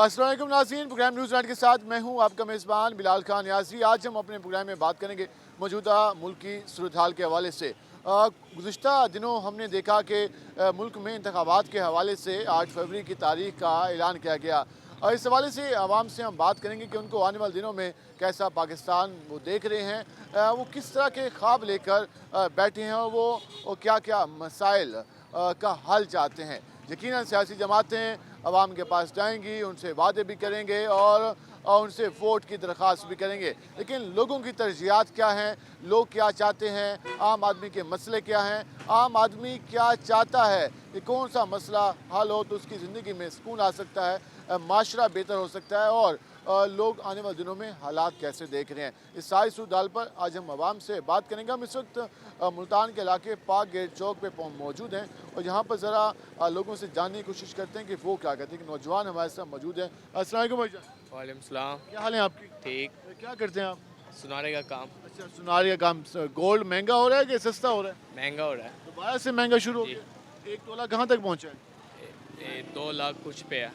अस्सलाम वालेकुम नाज़रीन, प्रोग्राम न्यूज़ नाइट के साथ मैं हूं आपका मेज़बान बिलाल खान याज़री। आज हम अपने प्रोग्राम में बात करेंगे मौजूदा मुल्क की सूरत हाल के हवाले से। गुज़िश्ता दिनों हमने देखा कि मुल्क में इंतखाबात के हवाले से 8 फरवरी की तारीख का ऐलान किया गया और इस हवाले से आवाम से हम बात करेंगे कि उनको आने वाले दिनों में कैसा पाकिस्तान वो देख रहे हैं, वो किस तरह के ख्वाब लेकर बैठे हैं और वो क्या क्या मसाइल का हल चाहते हैं। यकीनन सियासी जमातें अवाम के पास जाएंगी, उनसे वादे भी करेंगे और उनसे वोट की दरख्वास्त भी करेंगे, लेकिन लोगों की तरजीहात क्या हैं, लोग क्या चाहते हैं, आम आदमी के मसले क्या हैं, आम आदमी क्या चाहता है कि कौन सा मसला हल हो तो उसकी ज़िंदगी में सुकून आ सकता है, माशरा बेहतर हो सकता है और लोग आने वाले दिनों में हालात कैसे देख रहे हैं। इस सारी सूरत पर आज हम आवाम से बात करेंगे। हम इस वक्त मुल्तान के इलाके पाक गेट चौक पे मौजूद हैं और यहाँ पर ज़रा लोगों से जानने की कोशिश करते हैं कि वो क्या कहते हैं कि नौजवान हमारे साथ मौजूद हैं। अस्सलाम वालेकुम भाईजान। वालेकुम सलाम। क्या हाल है आपकी? ठीक। क्या करते हैं आप? सुनारे का काम। अच्छा, सुनार का काम। गोल्ड महंगा हो रहा है कि सस्ता हो रहा है? महंगा हो रहा है। दोबारा से महंगा शुरू हो गया। 1 तोला कहाँ तक पहुँचा है? 2 लाख कुछ पे है।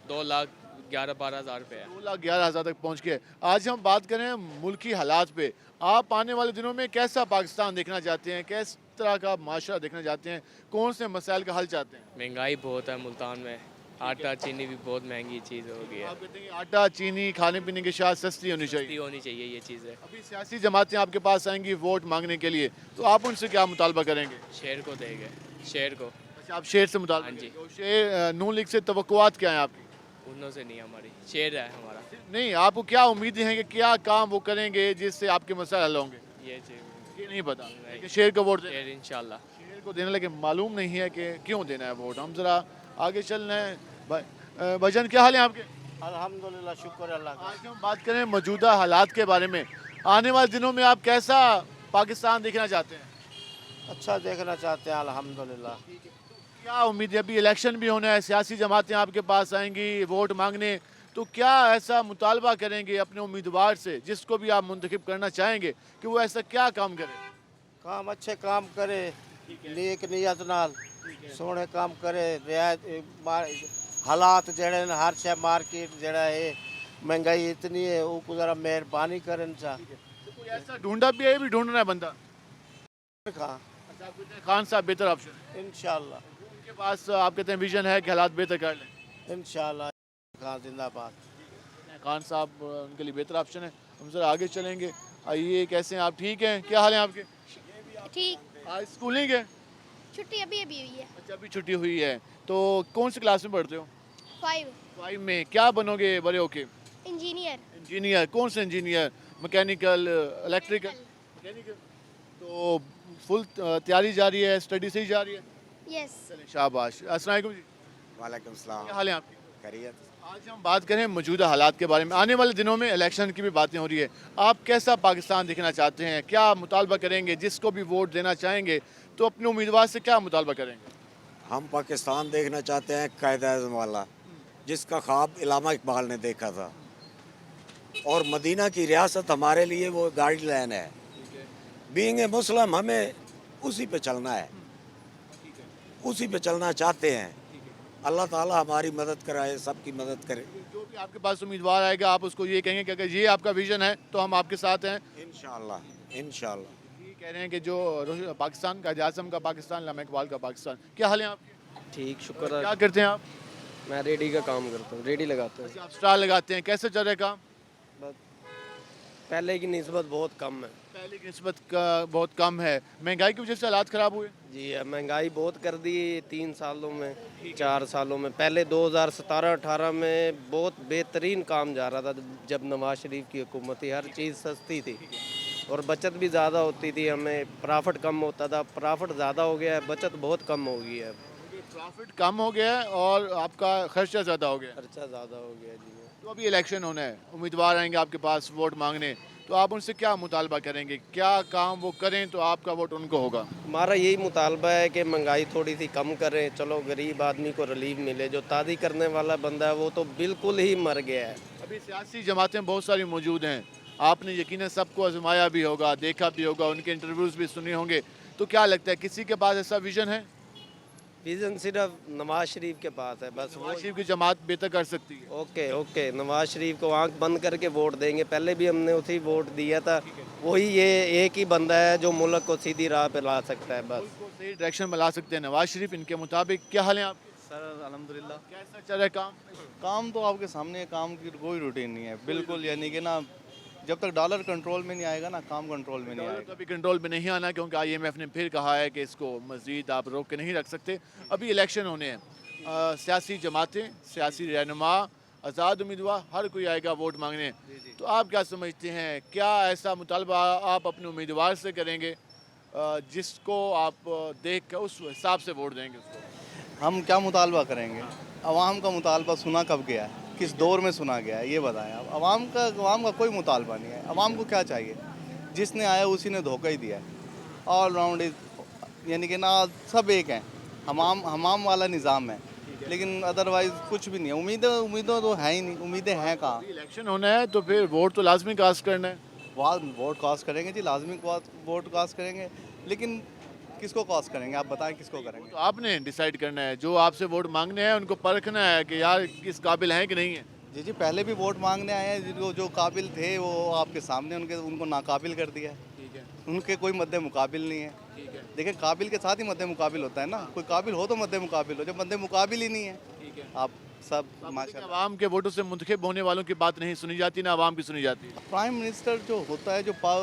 2,11,12,000 रुपये है। 2,11,000 तक पहुँच गए। आज हम बात करें मुल्की हालात पे। आप आने वाले दिनों में कैसा पाकिस्तान देखना चाहते हैं, किस तरह का माशरा देखना चाहते हैं, कौन से मसाइल का हल चाहते हैं? महंगाई बहुत है मुल्तान में। आटा चीनी भी बहुत महंगी चीज़ हो गई है। आप कहते हैं कि आटा चीनी खाने पीने की शायद सस्ती होनी सस्ती चाहिए। होनी चाहिए ये चीज़ है। अभी सियासी जमातें आपके पास आएंगी वोट मांगने के लिए, तो आप उनसे क्या मुतालबा करेंगे? शेर को देंगे। शेर को। अच्छा, आप शेर से मुतालबा हाँ जी। करेंगे। तो शेर नून लीग से तवक्कुआत क्या है आपकी? उनों से नहीं, हमारी शेर है हमारा। नहीं, आपको क्या उम्मीदें हैं कि क्या काम वो करेंगे जिससे आपके मसाइल हल होंगे? ये चीज़ ये नहीं पता नहीं। कि शेर को वोट देना। शेर इंशाल्लाह। शेर को देने लगे मालूम नहीं है कि क्यों देना है वोट। हम ज़रा आगे चल रहे हैं। भाईजान क्या हाल है आपके? अल्हम्दुलिल्लाह, शुक्र अल्लाह का। आज हम बात करें मौजूदा हालात के बारे में। आने वाले दिनों में आप कैसा पाकिस्तान देखना चाहते हैं? अच्छा देखना चाहते हैं अल्हम्दुलिल्लाह। क्या उम्मीद है? अभी इलेक्शन भी होना है, सियासी जमातें आपके पास आएंगी वोट मांगने, तो क्या ऐसा मुतालबा करेंगे अपने उम्मीदवार से जिसको भी आप मुंतखब करना चाहेंगे कि वो ऐसा क्या काम करे? काम अच्छे काम करे, नेक नीयत नाल सोने काम करे। रियायत हालात जड़े न हर शे मार्केट जड़ा है, महंगाई इतनी है, वो जरा मेहरबानी करन चा। तो कोई ऐसा ढूंढा भी है, ये भी ढूंढना है बंदा? कहाँ अच्छा, आप कहते हैं खान साहब बेहतर ऑप्शन है, इंशाल्लाह उनके पास आप कहते हैं विजन है कि हालात बेहतर कर लें। इंशाल्लाह। कहाँ जिंदाबाद। खान साहब उनके लिए बेहतर ऑप्शन है। हम सर आगे चलेंगे। आइए, कैसे हैं आप? ठीक हैं? क्या हाल है आपके? ठीक। आज स्कूल नहीं गए? छुट्टी अभी अभी हुई है। अच्छा, अभी छुट्टी हुई है। तो कौन सी क्लास में पढ़ते हो? 5 5 में। क्या बनोगे बड़े होके? इंजीनियर। इंजीनियर। कौन से इंजीनियर? Mechanical, electrical? मैकेनिकल। तो फुल तैयारी जारी है, स्टडी सही जा रही है? यस। चलें, शाबाश। अस्सलाम वालेकुम जी। वालेकुम सलाम। क्या हाल है आपकी? खैरियत। आज हम बात करें मौजूदा हालात के बारे में। आने वाले दिनों में इलेक्शन की भी बातें हो रही है। आप कैसा पाकिस्तान देखना चाहते हैं? क्या मुतालबा करेंगे? जिसको भी वोट देना चाहेंगे तो अपने उम्मीदवार से क्या मुतालबा करेंगे? हम पाकिस्तान देखना चाहते हैं कायद-ए-आज़म वाला, जिसका ख्वाब इलामा इकबाल ने देखा था, और मदीना की रियासत हमारे लिए वो गाइडलाइन है। बीइंग ए मुस्लिम हमें उसी पे चलना है, उसी पे चलना चाहते हैं। अल्लाह ताला हमारी मदद कराए, सबकी मदद करे। जो भी आपके पास उम्मीदवार आएगा आप उसको ये कहेंगे कि अगर ये आपका विजन है तो हम आपके साथ हैं। इंशाअल्लाह इंशाअल्लाह। ये कह रहे हैं कि जो पाकिस्तान का आज़म का पाकिस्तान, इलामा इकबाल का पाकिस्तान। क्या हाल है आपके? ठीक, शुक्र है। क्या करते हैं आप? मैं रेडी का काम करता हूँ, रेडी लगाता हूँ। अच्छा, आप स्टार लगाते हैं। कैसे चल रहा है काम? बस पहले की निस्बत बहुत कम है। पहले की निस्बत का बहुत कम है। महंगाई की वजह से हालात ख़राब हुए। जी, अब महंगाई बहुत कर दी 3 सालों में, 4 सालों में। पहले 2017-18 में बहुत बेहतरीन काम जा रहा था, जब नवाज शरीफ की हुकूमत थी। हर चीज़ सस्ती थी और बचत भी ज़्यादा होती थी, हमें प्रॉफिट कम होता था। प्रॉफिट ज़्यादा हो गया है, बचत बहुत कम हो गई है। प्रॉफिट कम हो गया है और आपका खर्चा ज़्यादा हो गया है। खर्चा ज़्यादा हो गया जी। तो अभी इलेक्शन होना है, उम्मीदवार आएंगे आपके पास वोट मांगने, तो आप उनसे क्या मुतालबा करेंगे? क्या काम वो करें तो आपका वोट उनको होगा? हमारा यही मुतालबा है कि महंगाई थोड़ी सी कम करें, चलो गरीब आदमी को रिलीफ मिले। जो तादी करने वाला बंदा है वो तो बिल्कुल ही मर गया है। अभी सियासी जमातें बहुत सारी मौजूद हैं, आपने यकीनन सबको आजमाया भी होगा, देखा भी होगा, उनके इंटरव्यूज़ भी सुने होंगे, तो क्या लगता है किसी के पास ऐसा विजन है? विजन सिर्फ नवाज शरीफ के पास है बस। वो नवाज शरीफ की जमात बेहतर कर सकती है। ओके ओके, नवाज शरीफ को आंख बंद करके वोट देंगे। पहले भी हमने उसी वोट दिया था। वही ये एक ही बंदा है जो मुल्क को सीधी राह पे ला सकता है बस। मुल्क को सही डायरेक्शन में ला सकते हैं नवाज शरीफ। इनके मुताबिक क्या हाल है आपके? सर अल्हम्दुलिल्लाह कैसा चल रहा है काम? काम तो आपके सामने है, काम की कोई रूटीन नहीं है बिल्कुल। यानी कि ना जब तक डॉलर कंट्रोल में नहीं आएगा ना काम कंट्रोल में नहीं डॉलर तो आएगा। अभी कंट्रोल में नहीं आना, क्योंकि IMF ने फिर कहा है कि इसको मजीद आप रोक के नहीं रख सकते। अभी इलेक्शन होने हैं, सियासी जमातें, सियासी रहनुमा, आज़ाद उम्मीदवार, हर कोई आएगा वोट मांगने। तो आप क्या समझते हैं, क्या ऐसा मुतालबा आप अपने उम्मीदवार से करेंगे जिसको आप देख कर उस हिसाब से वोट देंगे उसको? हम क्या मुतालबा करेंगे? अवाम का मुतालबा सुना कब गया है, किस दौर में सुना गया है, ये बताएं आप। अवाम का कोई मुतालबा नहीं है। अवाम को क्या चाहिए? जिसने आया उसी ने धोखा ही दिया है। ऑल राउंड यानी कि ना सब एक हैं, हमाम वाला निज़ाम है, लेकिन अदरवाइज कुछ भी नहीं है। उम्मीदें तो है ही नहीं, उम्मीदें हैं कहाँ? इलेक्शन होना है तो फिर वोट तो लाजमी कास्ट करना है। वोट कास्ट करेंगे जी, लाजमी वोट कास्ट करेंगे, लेकिन किसको कास्ट करेंगे? आप बताएं किसको करेंगे? तो आपने डिसाइड करना है, जो आपसे वोट मांगने हैं उनको परखना है कि यार किस काबिल हैं कि नहीं है। जी जी, पहले भी वोट मांगने आए हैं, जिनको जो काबिल थे वो आपके सामने उनको नाकाबिल कर दिया है। ठीक है, उनके कोई मद्दे मुकाबिल नहीं है। ठीक है, देखिए, काबिल के साथ ही मद्दे मुकाबिल होता है ना। कोई काबिल हो तो मद्दे मुकाबिल हो, जब मद्दे मुकाबिल ही नहीं है ठीक है। आप सब माशाल्लाह। आवाम के वोटों से मुंतखब होने वालों की बात नहीं सुनी जाती, ना आवाम की सुनी जाती है। प्राइम मिनिस्टर जो होता है,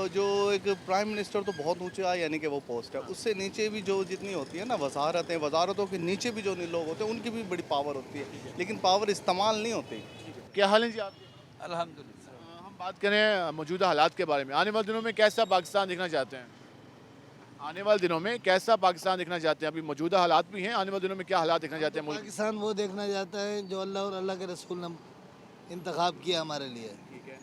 जो एक प्राइम मिनिस्टर तो बहुत ऊंचा यानी कि वो पोस्ट है। उससे नीचे भी जो जितनी होती है ना वजारतें, वजारतों के नीचे भी जो लोग होते हैं उनकी भी बड़ी पावर होती है, लेकिन पावर इस्तेमाल नहीं होती। क्या हाल है जी आपके? अल्हम्दुलिल्लाह। हम बात करें मौजूदा हालात के बारे में। आने वाले दिनों में कैसा पाकिस्तान देखना चाहते हैं? आने वाले दिनों में कैसा पाकिस्तान देखना चाहते हैं? अभी मौजूदा हालात भी हैं, आने वाले दिनों में क्या हालात देखना चाहते हैं मुल्क? पाकिस्तान वो देखना चाहता है जो अल्लाह और अल्लाह के रसूल ने इंतखाब किया हमारे लिए। ठीक है,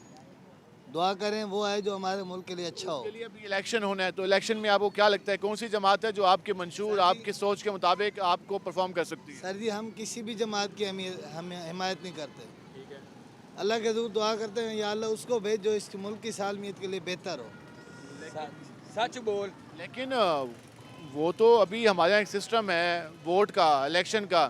दुआ करें वो है जो हमारे मुल्क के लिए अच्छा हो। के लिए अभी इलेक्शन होना है, तो इलेक्शन में आपको क्या लगता है कौन सी जमात है जो आपके मंशूर, आपकी सोच के मुताबिक आपको परफॉर्म कर सकती है? सर जी, हम किसी भी जमात की हम हिमायत नहीं करते। अल्लाह के दूर दुआ करते हैं, या अल्लाह उसको भेज जो इस मुल्क की सालमियत के लिए बेहतर हो। सच बोल। लेकिन वो तो अभी हमारे यहाँ एक सिस्टम है वोट का, इलेक्शन का,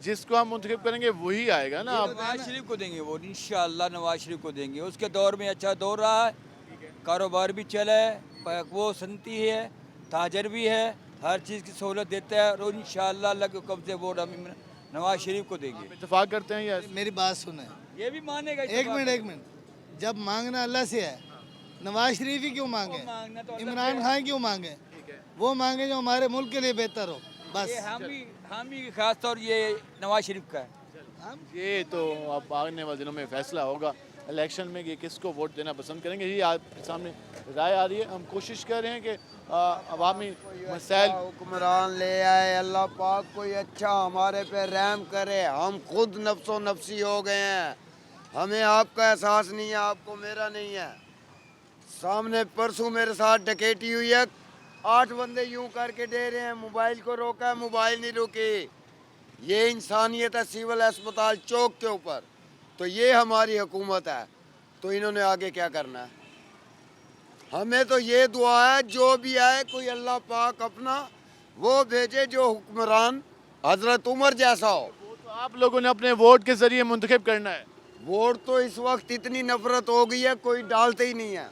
जिसको हम मुंतखब करेंगे वही आएगा ना। नवाज शरीफ को देंगे वोट, इंशाअल्लाह नवाज शरीफ को देंगे। उसके दौर में अच्छा दौर रहा है, कारोबार भी चला है, वो सनती है, ताजर भी है, हर चीज़ की सहूलत देता है, और इंशाअल्लाह अल्लाह के कब से वोट हम नवाज शरीफ को देंगे। इतफाक करते हैं या? मेरी बात सुने, ये भी मानेगा। एक मिनट। जब मांगना अल्लाह से है, नवाज शरीफ ही क्यों मांगे, मांगना तो अल्लाह इमरान खान क्यों मांगे? वो मांगे जो हमारे मुल्क के लिए बेहतर हो ये बस। हम भी खास तौर ये नवाज शरीफ का है। ये तो अब आने वाले दिनों में फैसला होगा इलेक्शन में कि किसको वोट देना पसंद करेंगे। ये आपके सामने राय आ रही है। हम कोशिश कर रहे हैं कि अवामी मसाइल हुक्मरान ले आए, अल्लाह पाक कोई अच्छा हमारे पे रहम करे। हम खुद नफ्सो नफ्सी हो गए हैं, हमें आपका एहसास नहीं है, आपको मेरा नहीं है। सामने परसों मेरे साथ डकैती हुई है, 8 बंदे यूं करके दे रहे हैं, मोबाइल को रोका, मोबाइल नहीं रुकी। ये इंसानियत है सिविल अस्पताल चौक के ऊपर। तो ये हमारी हुकूमत है, तो इन्होंने आगे क्या करना है? हमें तो ये दुआ है जो भी आए कोई अल्लाह पाक अपना वो भेजे जो हुक्मरान हजरत उमर जैसा हो। तो आप लोगों ने अपने वोट के जरिए मुंतखब करना है। वोट तो इस वक्त इतनी नफरत हो गई है, कोई डालते ही नहीं है।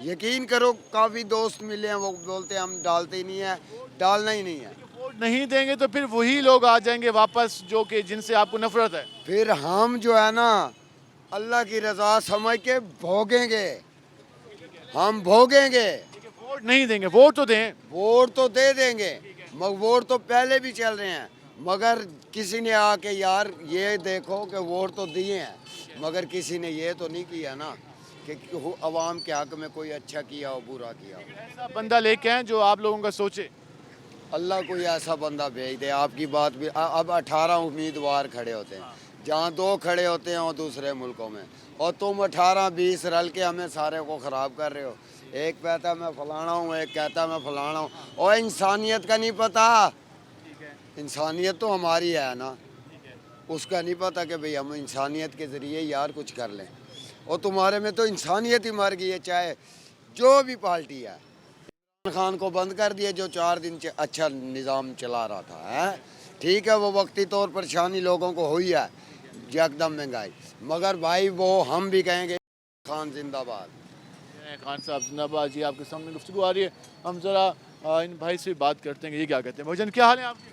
यकीन करो, काफ़ी दोस्त मिले हैं, वो बोलते हैं हम डालते ही नहीं है, डालना ही नहीं है। वोट नहीं देंगे तो फिर वही लोग आ जाएंगे वापस जो कि जिनसे आपको नफरत है। फिर हम जो है ना अल्लाह की रजा समझ के भोगेंगे, हम भोगेंगे। वोट नहीं देंगे, वोट तो दें। वोट तो दे देंगे, मगर वोट तो पहले भी चल रहे हैं, मगर किसी ने आके यार ये देखो कि वोट तो दिए हैं, मगर किसी ने ये तो नहीं किया ना कि अवाम के हक में कोई अच्छा किया हो बुरा किया हो। ऐसा बंदा लेके आए जो आप लोगों का सोचे। अल्लाह कोई ऐसा बंदा भेज दे। आपकी बात भी अब 18 उम्मीदवार खड़े होते हैं, जहाँ 2 खड़े होते हैं वो दूसरे मुल्कों में, और तुम 18-20 रल के हमें सारे को ख़राब कर रहे हो। एक कहता मैं फलाना हूँ, एक कहता मैं फलाना हूँ, और इंसानियत का नहीं पता। इंसानियत तो हमारी है ना, उसका नहीं पता कि भाई हम इंसानियत के ज़रिए यार कुछ कर लें। और तुम्हारे में तो इंसानियत ही मर गई है, चाहे जो भी पार्टी है। खान को बंद कर दिया जो 4 दिन अच्छा निज़ाम चला रहा था है। ठीक है, वो वक्ती तौर पर परेशानी लोगों को हुई है एकदम महंगाई, मगर भाई वो हम भी कहेंगे खान जिंदाबाद। खान साहब जिंदाबाद जी, आपके सामने गुफ्तगू आ रही है। हम ज़रा इन भाई से बात करते हैं कि ये क्या कहते हैं। भजन क्या हाल है आपके?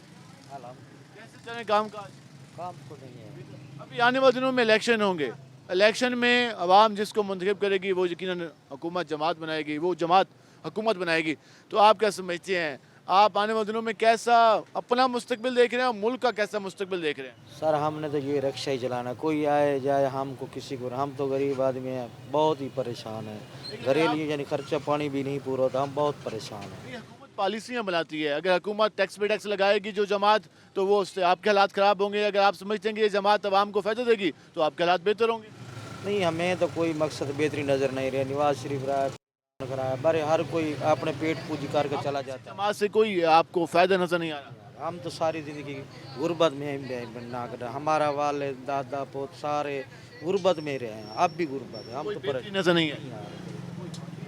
कैसे चले काम काज? काम को नहीं है। अभी आने वाले दिनों में इलेक्शन होंगे, इलेक्शन में अवाम जिसको मुंतखब करेगी वो यकीनन हुकूमत जमात बनाएगी, वो जमात हुकूमत बनाएगी। तो आप क्या समझते हैं, आप आने वाले दिनों में कैसा अपना मुस्तकबिल देख रहे हैं और मुल्क का कैसा मुस्तकबिल देख रहे हैं? सर हमने तो ये रिक्शा ही चलाना, कोई आए जाए हमको किसी को, हम तो गरीब आदमी हैं, बहुत ही परेशान हैं। घरेलू यानी खर्चा पानी भी नहीं पूरा होता, हम बहुत परेशान हैं। ये हुकूमत पॉलिसियाँ बनाती है, अगर हुकूमत टैक्स पे टैक्स लगाएगी जो जमात, तो वो उससे आपके हालात ख़राब होंगे। अगर आप समझते हैं कि ये जमात अवाम को फ़ायदा देगी तो आपके हालात बेहतर होंगे। नहीं, हमें तो कोई मकसद बेहतरी नज़र नहीं रहा। नवाज शरीफ रहा कराया, बड़े हर कोई अपने पेट पूजी करके चला जाता है। जमात से कोई आपको फ़ायदा नज़र नहीं आ रहा। हम तो सारी ज़िंदगी गुर्बत में ही ना कर, हमारा वाले दादा पोत सारे गुर्बत में ही रहे हैं, अब भी गुर्बत है। हम कोई तो बेहतरी नज़र नहीं है।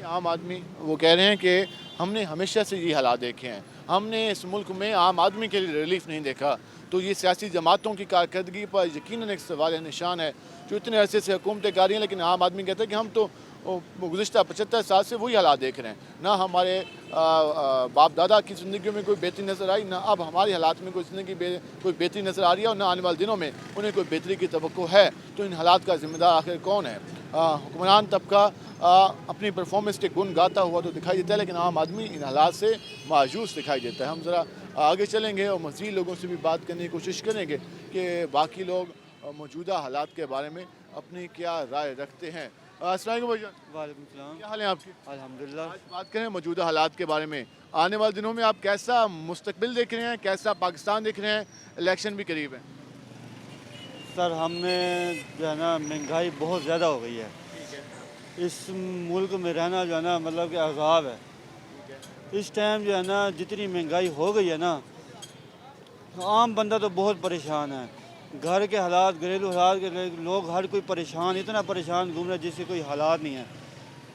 आम आदमी वो कह रहे हैं कि हमने हमेशा से ये हालात देखे हैं, हमने इस मुल्क में आम आदमी के लिए रिलीफ नहीं देखा। तो ये सियासी जमातों की कारकर्दगी पर यकीनन एक सवाल निशान है, जो इतने अरसे से हुकूमतें कर रही हैं, लेकिन आम आदमी कहता है कि हम तो गुज़िश्ता 75 साल से वही हालात देख रहे हैं। ना हमारे बाप दादा की ज़िंदगी में कोई बेहतरी नज़र आई, ना अब हमारी हालात में कोई ज़िंदगी कोई बेहतरी नज़र आ रही है, और ना आने वाले दिनों में उन्हें कोई बेहतरी की तवक्को है। तो इन हालात का ज़िम्मेदार आखिर कौन है? हुक्मरान तबका अपनी परफॉर्मेंस के गुण गाता हुआ तो दिखाई देता है, लेकिन आम आदमी इन हालात से मायूस दिखाई देता है। हम ज़रा आगे चलेंगे और मज़ीद लोगों से भी बात करने की कोशिश करेंगे कि बाकी लोग मौजूदा हालात के बारे में अपनी क्या राय रखते हैं। अस्सलाम वालेकुम भाईजान। वालेकुम सलाम। क्या हाल है आपके? अल्हम्दुलिल्लाह। आज बात करें मौजूदा हालात के बारे में, आने वाले दिनों में आप कैसा मुस्तकबिल देख रहे हैं, कैसा पाकिस्तान देख रहे हैं? इलेक्शन भी करीब है। सर हमने जो है ना महंगाई बहुत ज़्यादा हो गई है, इस मुल्क में रहना जो है ना मतलब कि अज़ाब है। इस टाइम जो है ना जितनी महंगाई हो गई है ना, आम बंदा तो बहुत परेशान है। घर के हालात, घरेलू हालात के लोग हर कोई परेशान, इतना परेशान घूम रहा है जिससे कोई हालात नहीं है।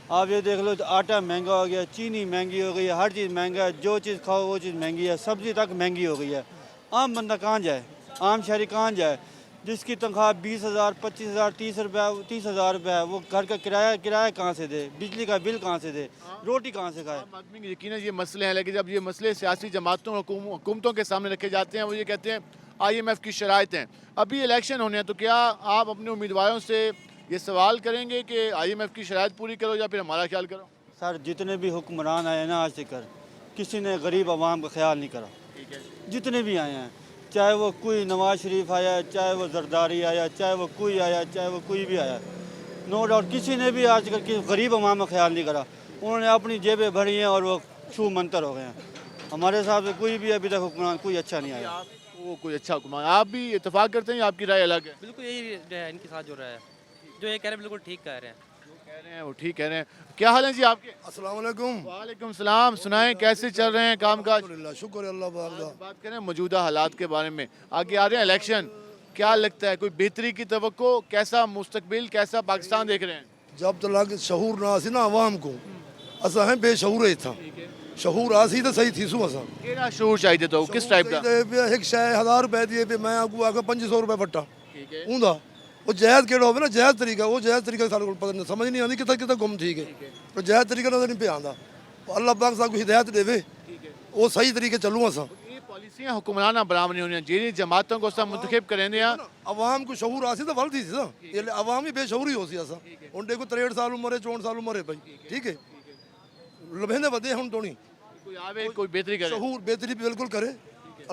आप ये देख लो, आटा महंगा हो गया, चीनी महंगी हो गई है, हर चीज़ महंगा है, जो चीज़ खाओ वो चीज़ महंगी है, सब्ज़ी तक महंगी हो गई है। आम बंदा कहाँ जाए, आम शहरी कहाँ जाए? जिसकी तनख्वाह 20,000, 25,000, 30,000 रुपये है, वो घर का किराया कहाँ से दे, बिजली का बिल कहाँ से दे, रोटी कहाँ से खाए? आम आदमी यकीनन ये मसले हैं, लेकिन जब ये मसले सियासी जमातों और हुकूमतों के सामने रखे जाते हैं, वो ये कहते हैं IMF की शराइत हैं। अभी इलेक्शन होने हैं, तो क्या आप अपने उम्मीदवारों से ये सवाल करेंगे कि IMF की शराइत पूरी करो या फिर हमारा ख्याल करो? सर जितने भी हुक्मरान आए ना आज तक, किसी ने गरीब आवाम का ख्याल नहीं करा। जितने भी आए हैं, चाहे वो कोई नवाज शरीफ आया, चाहे वो जरदारी आया, चाहे वो कोई आया, चाहे वो कोई भी आया, नो डाउट किसी ने भी आज तक गरीब आवाम का ख्याल नहीं करा। उन्होंने अपनी जेबें भरी हैं और वो छू मंतर हो गए हैं। हमारे हिसाब से कोई भी अभी तक हुक्मरान कोई अच्छा नहीं आया। वो कोई अच्छा हुक्मरान, आप भी इतफाक करते हैं या आपकी राय अलग है? बिल्कुल यही है इनके साथ जो रहा है, जो ये कह रहे हैं बिल्कुल ठीक कह रहे हैं। कह रहे हैं वो ठीक कह रहे हैं। क्या हाल है जी आपके? अस्सलाम वालेकुम। वालेकुम सलाम। सुनाएं कैसे चल रहे हैं काम काज? अल्हम्दुलिल्लाह, शुक्र है अल्लाह पाक दा। बात करें मौजूदा हालात के बारे में, आगे आ रहे हैं इलेक्शन, क्या लगता है कोई बेहतरी की तवक्को, कैसा मुस्तकबिल, कैसा पाकिस्तान देख रहे हैं? जब तक शहूर ना आसी ना आवाम को, असा है बेशहूर ही था। शहूर आसी तो सही थी सु असा। केड़ा शहूर चाहिए तो किस टाइप का? एक शय 1000 रुपए दिए पे मैं आगू आके 2500 रुपए फट्टा ठीक है। उंदा वो जायज़ केड़ा होवे ना, जायज़ तरीका, वो जायज़ तरीका सारे को पता नहीं, समझ नहीं आती कितना कितना गुम ठीक है, तो जायज़ तरीका नजर नहीं पे आंदा। अल्लाह पाक साहब को हिदायत देवे, वो सही तरीके चलूँ असा। ये पॉलिसियां हुक्मराना बरामनी होनी चाहिए, जमातों को सब मुंतखब करेंगे या अवाम को शहूर आसी तो वल थी सा, ये अवाम ही बेशहूरी हो सी असा। उन देखो 63 साल उम्र है, 64 साल उम्र है भाई, ठीक है, लभेंदे बदे हम तो नहीं कोई आवे कोई बेहतरी करे, शहूर बेहतरी बिल्कुल करे,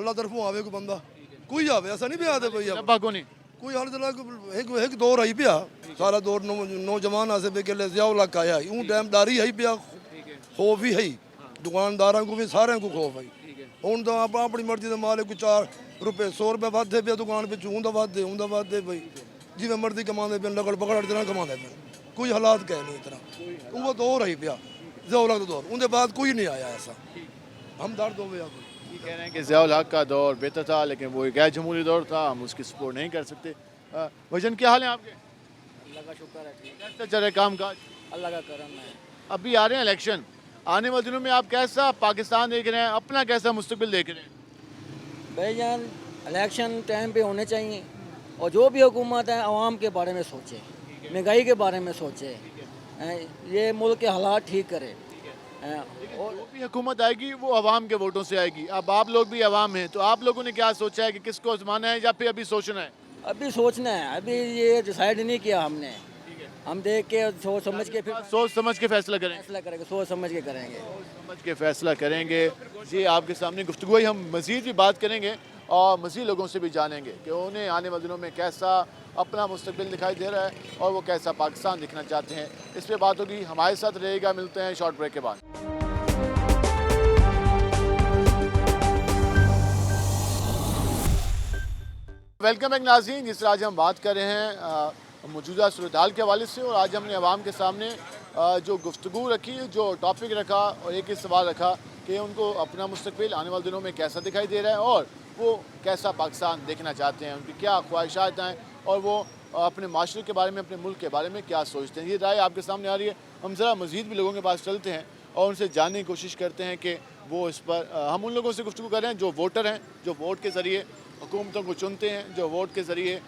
अल्लाह तरफों आवे को बंदा कोई आवे, ऐसा नहीं भी आते भाई अब्बा को नहीं कोई हर जगह एक दौर आई पिया, सारा दौर नौजवान आसे पे के जियाउल हक आया, यूं टाइमदारी आई पिया, खौफ ही है, दुकानदारों को भी सारे को खौफ है। हुण तो आप अपनी मर्जी के मालिक को 4 रुपए 100 रुपए वादे पे दुकान पे चूंदा वादे भाई, जिवें मर्जी कमाते पे, लगड़ पकड़ इतना कमाते पे, कोई हालात कह नहीं इतना, वो दौर आई पिया जियाउल हक दौर, उनके बाद कोई नहीं आया ऐसा, हम दर्द हो गया। कह रहे हैं कि ज़ियाउल हक का दौर बेहतर था, लेकिन वो गैर जमहूरी दौर था, हम उसकी सपोर्ट नहीं कर सकते। वजन क्या हाल है आपके? अल्लाह का शुक्र है, कैसे चल रहे काम काज? अल्लाह का करम है। अभी आ रहे हैं इलेक्शन, आने वाले दिनों में आप कैसा पाकिस्तान देख रहे हैं, अपना कैसा मुस्तकबिल देख रहे हैं? भाईजान इलेक्शन टाइम पे होने चाहिए और जो भी हुकूमत है आवाम के बारे में सोचे, महंगाई के बारे में सोचे, ये मुल्क के हालात ठीक करे। और जो भी हुकूमत आएगी वो अवाम के वोटों से आएगी। अब आप लोग भी अवाम हैं, तो आप लोगों ने क्या सोचा है कि किसको आजमाना है या फिर अभी सोचना है? अभी सोचना है, अभी ये डिसाइड नहीं किया हमने। हम देख के सोच समझ के फिर सोच समझ के फैसला करेंगे। फैसला करेंगे, सोच समझ के करेंगे। समझ के फैसला करेंगे। जी, आपके सामने गुफ्तगू है, हम मज़ीद भी बात करेंगे और मज़ीद लोगों से भी जानेंगे कि उन्हें आने वाले दिनों में कैसा अपना मुस्तकबिल दिखाई दे रहा है और वो कैसा पाकिस्तान दिखना चाहते हैं। इस पर बात होगी, हमारे साथ रहेगा। मिलते हैं शॉर्ट ब्रेक के बाद। वेलकम बैक नाज़रीन। जिस आज हम बात कर रहे हैं मौजूदा सूरत हाल के हवाले से, और आज हमने अवाम के सामने जो गुफ्तगू रखी, जो टॉपिक रखा और एक ही सवाल रखा कि उनको अपना मुस्तकबिल आने वाले दिनों में कैसा दिखाई दे रहा है और वो कैसा पाकिस्तान देखना चाहते हैं, उनकी क्या ख्वाहिशात हैं और वो अपने माशरे के बारे में, अपने मुल्क के बारे में क्या सोचते हैं। ये राय आपके सामने आ रही है। हम ज़रा मज़ीद भी लोगों के पास चलते हैं और उनसे जानने की कोशिश करते हैं कि वो इस पर हम उन लोगों से गुफ्तगू कर रहे हैं जो वोटर हैं, जो वोट के ज़रिए हुकूमतों को चुनते हैं, जो वोट के ज़रिए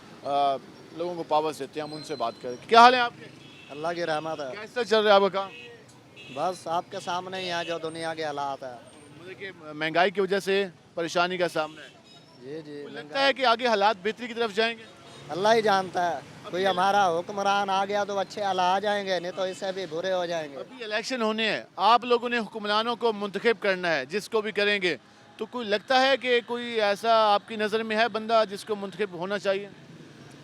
लोगों को पावर्स देते हैं। हम उनसे बात करें। क्या हाल है आपके? अल्लाह की रहमत है। कैसा चल रहा है आपका काम? बस आपके सामने ही है जो दुनिया के हालात है। मुझे कि महंगाई की वजह से परेशानी का सामना है। जी जी, लगता है कि आगे हालात बेहतरी की तरफ जाएंगे? अल्लाह ही जानता है। कोई हमारा हुक्मरान आ गया तो अच्छे हालात आ जाएंगे, नहीं तो इससे भी बुरे हो जाएंगे। अभी इलेक्शन होने हैं, आप लोगों ने हुक्मरानों को मुंतखब करना है, जिसको भी करेंगे, तो कोई लगता है कि कोई ऐसा आपकी नज़र में है बंदा जिसको मुंतखब होना चाहिए?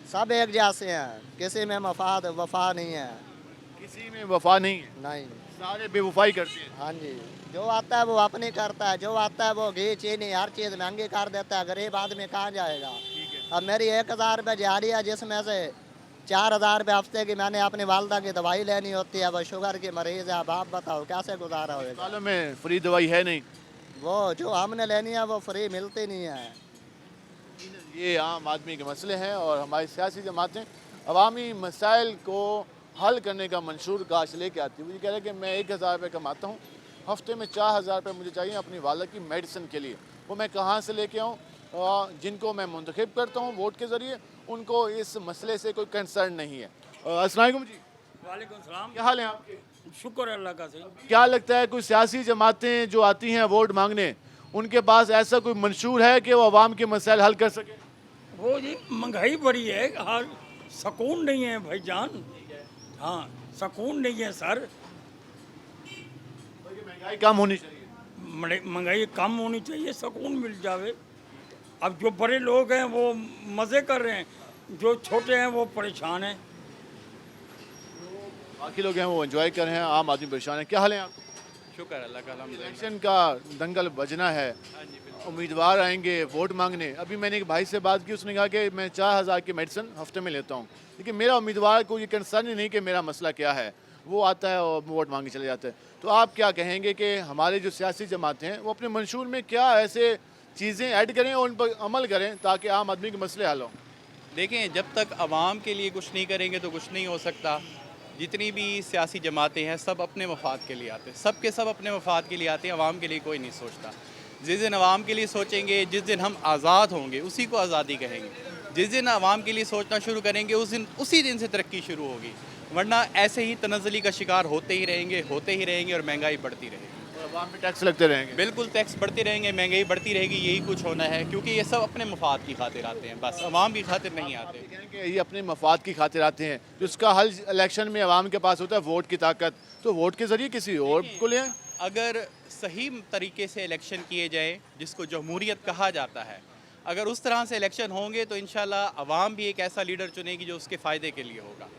सब एक जैसे हैं, किसी में मफाद वफा नहीं है। किसी में वफा नहीं है, नहीं, सारे बेवफाई करते हैं। हाँ जी, जो आता है वो अपनी करता है, जो आता है वो घी चीनी हर चीज़ महंगी कर देता है। गरीब आदमी कहाँ जाएगा? अब मेरी 1000 रुपये जारी है, जिसमें से 4000 रुपये हफ्ते की मैंने अपनी वालदा की दवाई लेनी होती है। वो शुगर की मरीज़ है। अब आप बताओ कैसे गुजारा होगा? सालों में फ्री दवाई है नहीं, वो जो हमने लेनी है वो फ्री मिलती नहीं है। ये आम आदमी के मसले हैं और हमारी सियासी जमातें अवामी मसाइल को हल करने का मंशूर काश लेके आती है। मुझे कह रहे हैं कि मैं 1000 रुपये कमाता हूँ, हफ्ते में 4000 रुपये मुझे चाहिए अपनी वाला की मेडिसिन के लिए। वो मैं कहाँ से लेके आऊँ? जिनको मैं मुंतखब करता हूँ वोट के ज़रिए, उनको इस मसले से कोई कंसर्न नहीं है। अस्सलाम वालेकुम जी। वालेकुम सलाम। क्या हाल है आपके? शुक्र है अल्लाह का। सही। क्या लगता है कोई सियासी जमातें जो आती हैं वोट मांगने, उनके पास ऐसा कोई मंशूर है कि वो अवाम के मसाइल हल कर सके? वो जी महंगाई बड़ी है, हर सुकून नहीं है भाईजान। हाँ, सुकून नहीं है सर। महंगाई कम होनी चाहिए। महंगाई कम होनी चाहिए, सुकून मिल जावे। अब जो बड़े लोग हैं वो मज़े कर रहे हैं, जो छोटे हैं वो परेशान हैं। बाकी लोग हैं वो एंजॉय कर रहे हैं, आम आदमी परेशान है। क्या हाल है आप? शुक्र अल्लाह का। इलेक्शन का दंगल बजना है, उम्मीदवार आएंगे वोट मांगने। अभी मैंने एक भाई से बात की, उसने कहा कि मैं 4000 की मेडिसिन हफ्ते में लेता हूँ, लेकिन मेरा उम्मीदवार को ये कंसर्न ही नहीं कि मेरा मसला क्या है। वो आता है और वोट मांगे चले जाते हैं। तो आप क्या कहेंगे कि हमारे जो सियासी जमातें हैं वो अपने मंशूर में क्या ऐसे चीज़ें ऐड करें और उन पर अमल करें ताकि आम आदमी के मसले हल हों? देखें, जब तक आवाम के लिए कुछ नहीं करेंगे तो कुछ नहीं हो सकता। जितनी भी सियासी जमातें हैं सब अपने मफाद के लिए आते हैं, सब के सब अपने मफाद के लिए आते हैं, आवाम के लिए कोई नहीं सोचता। जिस दिन आवाम के लिए सोचेंगे, जिस दिन हम आज़ाद होंगे, उसी को आज़ादी कहेंगे। जिस दिन आवाम के लिए सोचना शुरू करेंगे उसी दिन से तरक्की शुरू होगी, वरना ऐसे ही तनज़्ज़ुली का शिकार होते ही रहेंगे और महंगाई बढ़ती रहेगी। आवाम पे टैक्स लगते रहेंगे। बिल्कुल, टैक्स बढ़ते रहेंगे, महंगाई बढ़ती रहेगी, यही कुछ होना है। क्योंकि ये सब अपने मफाद की खातिर आते हैं, बस आवाम की खातिर नहीं आते। ये अपने मफाद की खातिर आते हैं, तो इसका हल इलेक्शन में आवाम के पास होता है वोट की ताकत, तो वोट के ज़रिए किसी और को ले आएं। अगर सही तरीके से इलेक्शन किए जाए, जिसको जमहूरियत कहा जाता है, अगर उस तरह से इलेक्शन होंगे तो इंशाल्लाह आवाम भी एक ऐसा लीडर चुनेगी जो उसके फ़ायदे के लिए होगा।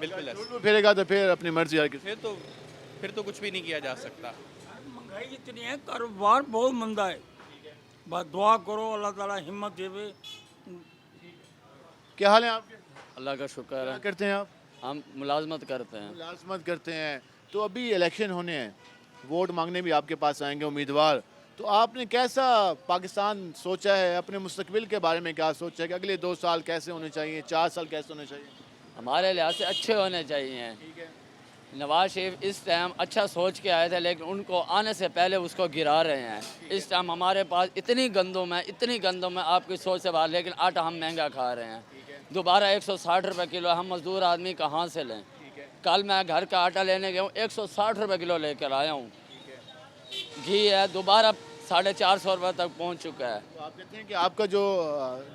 बिल्कुल फिरेगा तो फिर अपनी मर्जी आएगी, फिर तो कुछ भी नहीं किया जा सकता। महंगाई इतनी है, कारोबार बहुत मंदा है। बस दुआ करो अल्लाह ताला हिम्मत देवे। क्या हाल है आपके? अल्लाह का शुक्र है। क्या करते हैं आप? हम मुलाजमत करते हैं। मुलाजमत करते हैं। तो अभी इलेक्शन होने हैं, वोट मांगने भी आपके पास आएंगे उम्मीदवार, तो आपने कैसा पाकिस्तान सोचा है, अपने मुस्तकबिल के बारे में क्या सोचा है कि अगले 2 साल कैसे होने चाहिए, 4 साल कैसे होने चाहिए? हमारे लिहाज से अच्छे होने चाहिए। ठीक है। नवाज शरीफ इस टाइम अच्छा सोच के आए थे, लेकिन उनको आने से पहले उसको गिरा रहे हैं। इस टाइम हमारे पास इतनी गंदम है आपकी सोच से बाहर, लेकिन आटा हम महंगा खा रहे हैं। दोबारा 160 रुपये किलो, हम मजदूर आदमी कहाँ से लें? कल मैं घर का आटा लेने गया हूँ, 160 रुपये किलो लेकर आया हूँ। घी है दोबारा 450 रुपये तक पहुँच चुका है। तो आप कहते हैं कि आपका जो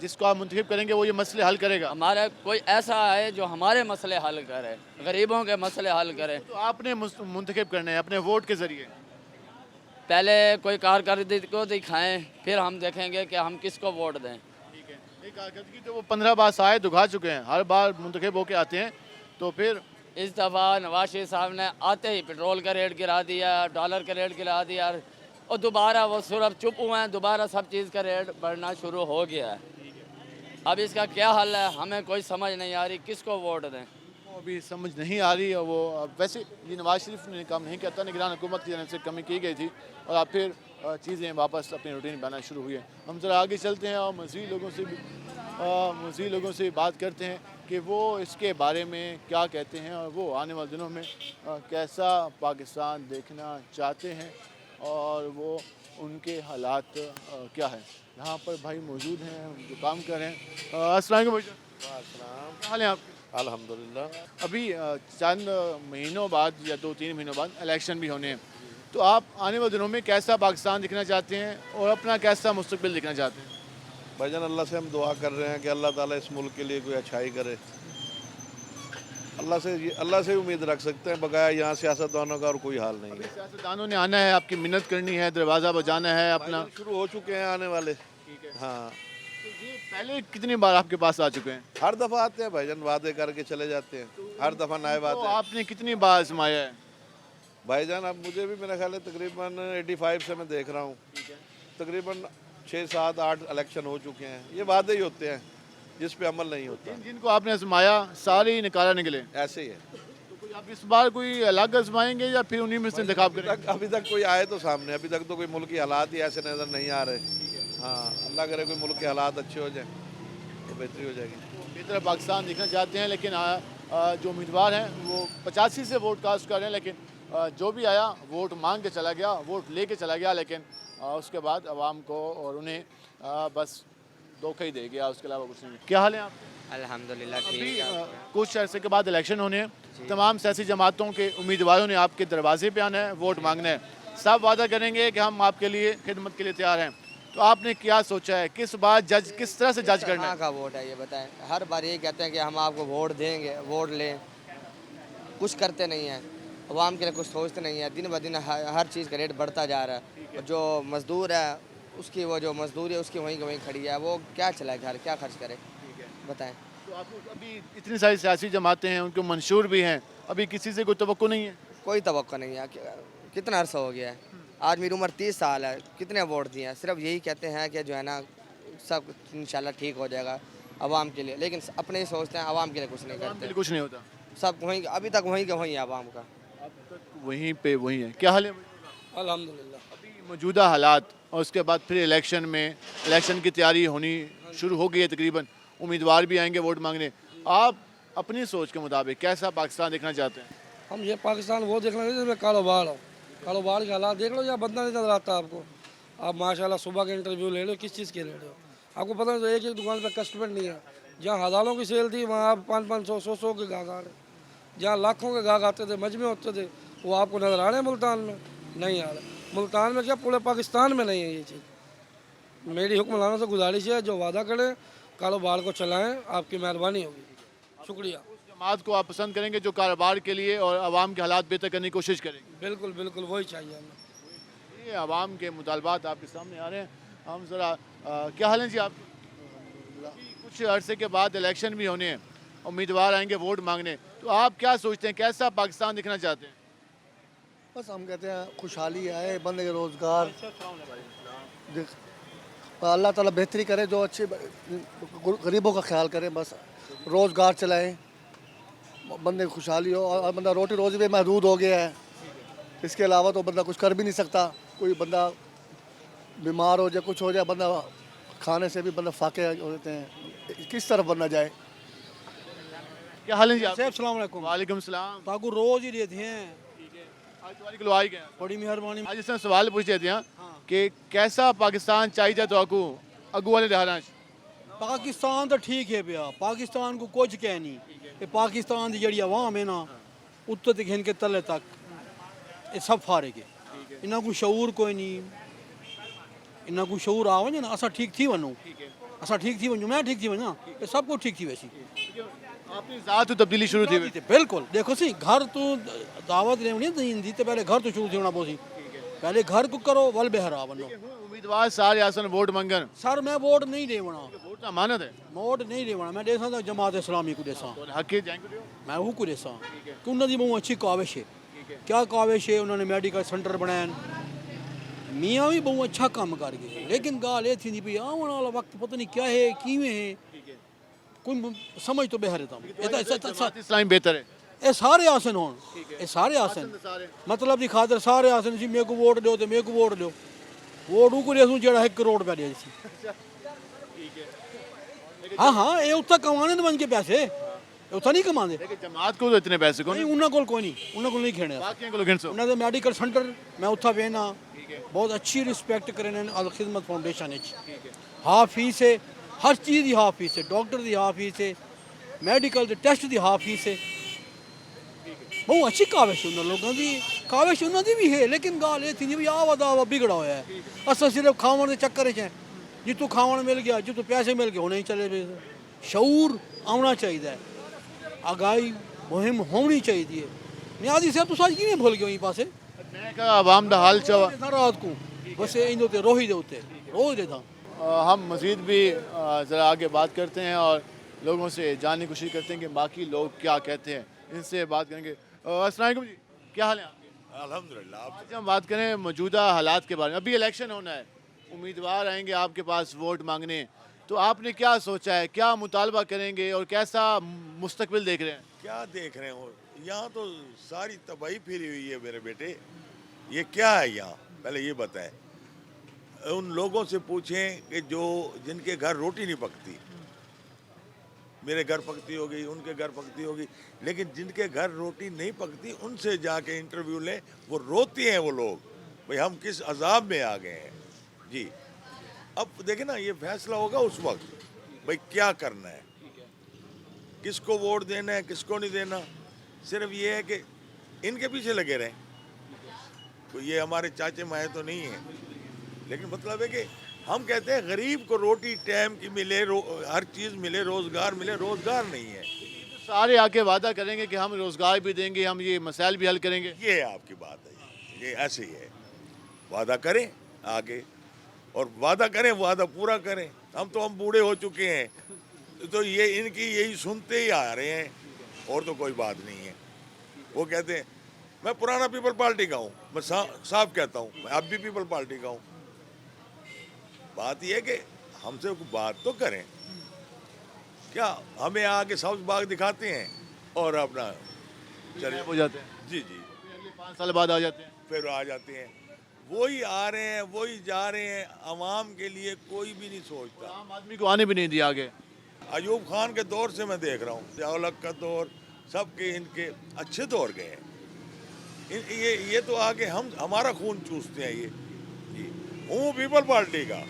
जिसको आप मुंतखब करेंगे वो ये मसले हल करेगा? हमारा कोई ऐसा है जो हमारे मसले हल करे, गरीबों के मसले हल करे। तो आपने मुंतखब करने हैं अपने वोट के ज़रिए। पहले कोई कारकर्दगी को दिखाएं, फिर हम देखेंगे कि हम किसको वोट दें। ठीक है, ये कारकर्दगी तो वो 15 बार साए दुखा चुके हैं, हर बार मुंतखब होके आते हैं। तो फिर इस दफ़ा नवाज शरीफ साहब ने आते ही पेट्रोल का रेट गिरा दिया, डॉलर का रेट गिरा दिया, और दोबारा वो सिर्फ चुप हुए हैं, दोबारा सब चीज़ का रेट बढ़ना शुरू हो गया है। अब इसका क्या हल है, हमें कोई समझ नहीं आ रही, किसको वोट दें? अभी समझ नहीं आ रही है। वो वैसे ये नवाज शरीफ ने काम नहीं करता, निगरान हुकूमत की जानब से कमी की गई थी और अब फिर चीज़ें वापस अपनी रूटीन बनाना शुरू हुई है। हम ज़रा आगे चलते हैं और मज़ीद लोगों से बात करते हैं कि वो इसके बारे में क्या कहते हैं और वो आने वाले दिनों में कैसा पाकिस्तान देखना चाहते हैं और वो उनके हालात क्या है। यहाँ पर भाई मौजूद हैं जो काम कर रहे हैं। अस्सलाम वालेकुम भाई, क्या हाल है आपके? अल्हम्दुलिल्लाह। अभी चंद महीनों बाद या 2-3 महीनों बाद इलेक्शन भी होने हैं, तो आप आने वाले दिनों में कैसा पाकिस्तान दिखना चाहते हैं और अपना कैसा मुस्तकबिल दिखना चाहते हैं? भाईजान अल्लाह से हम दुआ कर रहे हैं कि अल्लाह ताला इस मुल्क के लिए कोई अच्छाई करे। अल्लाह से उम्मीद रख सकते हैं, बगैर यहाँ सियासतदानों का और कोई हाल नहीं है। सियासतदानों ने आना है, आपकी मिन्नत करनी है, दरवाज़ा बजाना है अपना। शुरू हो चुके हैं आने वाले। हाँ, तो ये पहले कितनी बार आपके पास आ चुके हैं? हर दफ़ा आते हैं भाईजान, वादे करके चले जाते हैं, हर दफ़ा नए तो वादे। आपने कितनी बार आजमाया है? भाईजान अब मुझे भी मेरा ख्याल है तकरीबन 85 से मैं देख रहा हूँ, तकरीबन 6, 7, 8 इलेक्शन हो चुके हैं। ये वादे ही होते हैं जिस पे अमल नहीं होता। जिनको आपने आजमाया सारे ही निकाला निकले? ऐसे ही है। तो कोई आप इस बार कोई अलग आजमाएंगे या फिर उन्हीं में से इंतखाब करेंगे? अभी तक कोई आए तो सामने, अभी तक तो कोई मुल्क की हालात ही ऐसे नज़र नहीं आ रहे। हाँ, अल्लाह करे कोई मुल्क के हालात अच्छे हो जाए तो बेहतरी हो जाएगी। बेहतर पाकिस्तान देखना चाहते हैं, लेकिन जो उम्मीदवार हैं वो 85 से वोट कास्ट कर रहे हैं, लेकिन जो भी आया वोट मांग के चला गया, वोट ले के चला गया, लेकिन उसके बाद आवाम को और उन्हें बस धोखा ही दे गया, उसके अलावा कुछ नहीं। क्या हाल है आप? अल्हम्दुलिल्लाह अभी ठीक है। कुछ अरसे के बाद इलेक्शन होने हैं, तमाम सियासी जमातों के उम्मीदवारों ने आपके दरवाजे पे आना है, वोट मांगना है। सब वादा करेंगे कि हम आपके लिए खिदमत के लिए तैयार हैं। तो आपने क्या सोचा है, किस बार जज किस तरह से जज करना है? का वोट है ये बताएं? हर बार ये कहते हैं कि हम आपको वोट देंगे, वोट लें, कुछ करते नहीं हैं, अवाम के लिए कुछ सोचते नहीं है। दिन ब दिन हर चीज़ का रेट बढ़ता जा रहा है। जो मज़दूर है उसकी वो जो मजदूरी है उसकी वहीं खड़ी है, वो क्या चलाए घर, क्या खर्च करे बताएं? तो आपको अभी इतनी सारी सियासी जमातें हैं, उनके मंशूर भी हैं, अभी किसी से कोई तवक्को नहीं है? कोई तवक्को नहीं है। कितना अरसा हो गया है, आज मेरी उम्र 30 साल है, कितने वोट दिए हैं? सिर्फ यही कहते हैं कि जो है ना सब इंशाल्लाह ठीक हो जाएगा आवाम के लिए, लेकिन अपने ही सोचते हैं, आवाम के लिए कुछ नहीं करते। कुछ नहीं होता, सब वहीं अभी तक वहीं के वहीं है आवाम का, अब तक वहीं पे वहीं है। क्या हाल है? अल्हम्दुलिल्लाह। अभी मौजूदा हालात और उसके बाद फिर इलेक्शन की तैयारी होनी शुरू हो गई है तकरीबन, उम्मीदवार भी आएंगे वोट मांगने। आप अपनी सोच के मुताबिक कैसा पाकिस्तान देखना चाहते हैं? हम ये पाकिस्तान वो देखना है जिसमें कारोबार हो, कारोबार के हालात देख लो, या बंदा नहीं नजर आता आपको। आप माशाल्लाह सुबह के इंटरव्यू ले लो, किस चीज़ के ले लो, आपको पता नहीं, तो एक दुकान पे कस्टमर नहीं है। जहाँ हज़ारों की सेल थी वहाँ आप 500, 100 के गाहक आ रहे। जहाँ लाखों के गाहक आते थे, मजमे होते थे, वो आपको नज़र आ रहे हैं मुल्तान में? नहीं आ रहे। मुल्तान में क्या, पूरे पाकिस्तान में नहीं है ये चीज़। मेरी हुक्मरानों से गुजारिश है, जो वादा करें कारोबार को चलाएं, आपकी मेहरबानी होगी। शुक्रिया। जमात को आप पसंद करेंगे जो कारोबार के लिए और आवाम के हालात बेहतर करने की कोशिश करेंगे? बिल्कुल बिल्कुल वही चाहिए हमें। ये आवाम के मुतालबात आपके सामने आ रहे हैं। हम ज़रा क्या हाल है जी आप? कुछ अरसे के बाद इलेक्शन भी होने हैं, उम्मीदवार आएंगे वोट मांगने, तो आप क्या सोचते हैं, कैसा पाकिस्तान दिखना चाहते हैं? बस हम कहते हैं खुशहाली आए, बंदे के रोज़गार, अल्लाह ताला बेहतरी करे, जो अच्छे गरीबों का ख्याल करें, बस रोज़गार चलाएं, बंदे की खुशहाली हो। और बंदा रोटी रोज़ी पे महदूद हो गया है, इसके अलावा तो बंदा कुछ कर भी नहीं सकता। कोई बंदा बीमार हो जाए, कुछ हो जाए, बंदा खाने से भी बंदा फाके हो जाते हैं, किस तरफ बंदा जाए? क्या हाल है जी आपके? अस्सलाम वालेकुम। वालेकुम सलाम। ताकू रोज ही रहते हैं। आज तुम्हारी किलो आई गए बड़ी मेहरबानी। आज इसने सवाल पूछे थे कि कैसा पाकिस्तान चाहिए तो आपको अगू वाले दहाना पाकिस्तान तो ठीक है भैया, पाकिस्तान को कुछ कह नहीं। ये पाकिस्तान की जड़ी अवाम है ना, उत्तर तक इनके तले तक ये सब फारे के। इन्हें को शऊर कोई नहीं, इन्हें को शऊर आ वञे ना, असा ठीक थी वञूं, असा ठीक थी वञूं, मैं ठीक थी वञा, ये सब कुछ ठीक थी वैसी। अपनी ज़ात तो तब्दीली शुरू थी बिल्कुल। देखो सी घर तो दावत लेनी थी तो पहले घर तो शुरू थी होना पोसी, पहले घर को करो वल बहरा बनो। उम्मीदवार सारे आसन वोट मंगन सर मैं वोट नहीं देवना, वोट अमानत है, वोट नहीं देवना। मैं देसा तो जमात इस्लामी को देसा, हक जाएंगे मैं वो को देसा कि उन्होंने बहुत अच्छी काविश है। क्या काविश है, उन्होंने मेडिकल सेंटर बनाया, मियाँ भी बहुत अच्छा काम कर गए। लेकिन गाल ये थी भी आने वाला वक्त पता नहीं क्या है किवें है, कोई समझ तो बेहर इस्लाम बेहतर है। ये सारे आसन होन, ये सारे आसन मतलब की खातर सारे आसन जी मेरे को वोट दो तो मेरे को वोट दो, वोट को देसूँ जरा 1 करोड़ रुपया दे सी। हाँ हाँ ये उत्तर कमाने बन के पैसे, उत्तर नहीं कमाते। जमात को तो इतने पैसे को नहीं, उन्होंने कोल कोई नहीं, उन्होंने कोल नहीं खेने। उन्होंने मेडिकल सेंटर मैं उत्था बेना बहुत अच्छी रिस्पेक्ट करें अल खिदमत फाउंडेशन हाफ फीस है, हर चीज़ की हाफ फीस है, डॉक्टर की हाफ फीस है, मेडिकल के टेस्ट की हाफ फीस है। बहुत अच्छी काविश उन्होंने लोगों की, काविश उन्होंने भी है। लेकिन गाल ये थी भी आवा दावा बिगड़ा हुआ है। असा सिर्फ खावन के चक्कर च जितों खावन मिल गया, जितों पैसे मिल गए उन्हें चले पे। शऊर आना चाहिए, आगाही मुहिम होनी चाहिए। नियाजी साहब तुम अज कि भुल गए वहीं पासे आवाम का हाल चावा रात को बस इन रोही दे उत्ते रोज देता। हम मज़ीद भी ज़रा आगे बात करते हैं और लोगों से जानने की कोशिश करते हैं कि बाकी लोग क्या कहते हैं, इनसे बात करेंगे। अस्सलाम वालेकुम जी, क्या हाल है आपके? अल्हम्दुलिल्लाह। आज हम बात करें मौजूदा हालात के बारे में। अभी इलेक्शन होना है, उम्मीदवार आएंगे आपके पास वोट मांगने, तो आपने क्या सोचा है, क्या मुतालबा करेंगे और कैसा मुस्तकबिल देख रहे हैं? क्या देख रहे हो, यहाँ तो सारी तबाही फिरी हुई है मेरे बेटे। ये क्या है यहाँ, पहले ये बताएं। उन लोगों से पूछें कि जो जिनके घर रोटी नहीं पकती, मेरे घर पकती होगी, उनके घर पकती होगी, लेकिन जिनके घर रोटी नहीं पकती उनसे जाके इंटरव्यू लें। वो रोती हैं वो लोग, भाई हम किस अजाब में आ गए हैं जी। अब देखें ना, ये फैसला होगा उस वक्त, भाई क्या करना है, किसको वोट देना है, किसको नहीं देना। सिर्फ ये है कि इनके पीछे लगे रहें। तो ये हमारे चाचे माए तो नहीं हैं, लेकिन मतलब है कि हम कहते हैं गरीब को रोटी टाइम की मिले, हर चीज़ मिले, रोज़गार मिले। रोज़गार नहीं है। सारे आके वादा करेंगे कि हम रोज़गार भी देंगे, हम ये मसाइल भी हल करेंगे। ये आपकी बात है, ये ऐसे ही है। वादा करें आगे, और वादा करें, वादा पूरा करें। हम बूढ़े हो चुके हैं, तो ये इनकी यही सुनते ही आ रहे हैं, और तो कोई बात नहीं है। वो कहते हैं, मैं पुराना पीपल पार्टी का हूँ, मैं साफ कहता हूँ, मैं अब भी पीपल पार्टी का हूँ। बात यह है कि हमसे बात तो करें। क्या हमें आके सब्ज बाग दिखाते हैं और अपना चले हो जाते हैं। जी जी, 5 साल बाद आ जाते हैं, फिर आ जाते हैं। वही आ रहे हैं, वही जा रहे हैं। अवाम के लिए कोई भी नहीं सोचता। आम आदमी को आने भी नहीं दिया आगे। अयूब खान के दौर से मैं देख रहा हूँ, ज़ियाउल-हक का दौर, सबके इनके अच्छे दौर गए हैं। ये तो आगे हमारा खून चूसते हैं। ये हूँ पीपल पार्टी का,